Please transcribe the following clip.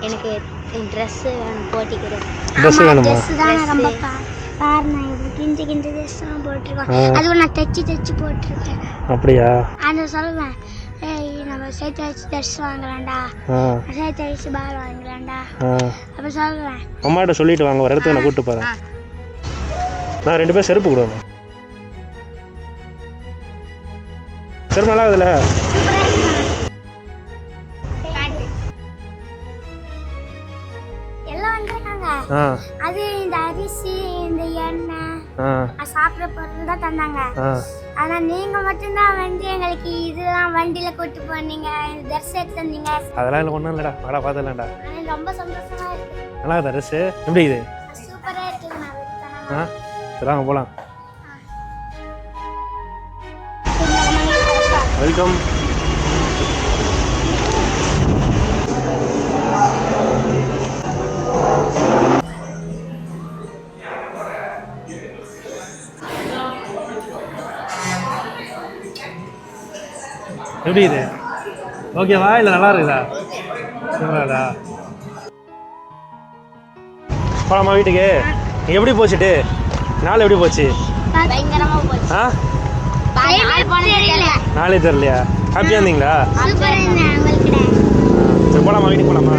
எனக்கு ட்ரெஸ்ஸு வேணும் போட்டிக்கிறேன். ட்ரெஸ் வேணுமா? ட்ரெஸ்ஸு தான் ரொம்ப பாருங்க, இப்படி கிஞ்சி கிஞ்சி ட்ரெஸ்ஸெல்லாம் போட்டிருக்கோம். அதுவும் நான் தைச்சி போட்டிருக்கேன். அப்படியா? அந்த சொல்லுவேன், ஏய் நம்ம சேர்த்து வச்சு ட்ரெஸ் வாங்கலாம்டா, சேர்த்து வச்சு பால் வாங்கலாம்டா அப்போ சொல்லுவேன். அம்மாட்ட சொல்லிட்டு வாங்க, ஒரு இடத்துக்கு நான் கூப்பிட்டு போகிறேன். நான் 2 பேரும் செருப்பு கொடுங்க. செருப்பு நல்லா இருக்குதுல்ல? எல்லாம் வந்துருக்காங்க. அது இந்த அரிசி, இந்த எண்ணெய், சாப்பிட்ற பொருள் தான் தந்தாங்க. ஆனா நீங்க மட்டும்தான் வந்து எங்களுக்கு இதெல்லாம் வண்டியில கூட்டு போனீங்க, ட்ரெஸ் எடுத்து தந்தீங்க. அதெல்லாம் இல்லை, ஒன்றும் இல்லைடா, வாடா பார்த்துலாம்டா. ரொம்ப சந்தோஷமா இருக்கு. நல்லா இருக்கா ட்ரெஸ்ஸு? எப்படி இது? சூப்பரா இருக்கு. சரி வாங்க போகலாம். வெல்கம். எப்படி இது? ஓகேவா இல்லை நல்லா இருக்குதா? சூப்பராதா? போலாமா வீட்டுக்கு? எப்படி போச்சுட்டு நாள் எப்படி போச்சு? பயங்கரமா போச்சு. நாளே தெரியலையா? ஹாப்பியாக இருந்தீங்களா? சூப்பரா இருந்தேன். சரி போலாமா வீட்டுக்கு போலாமா?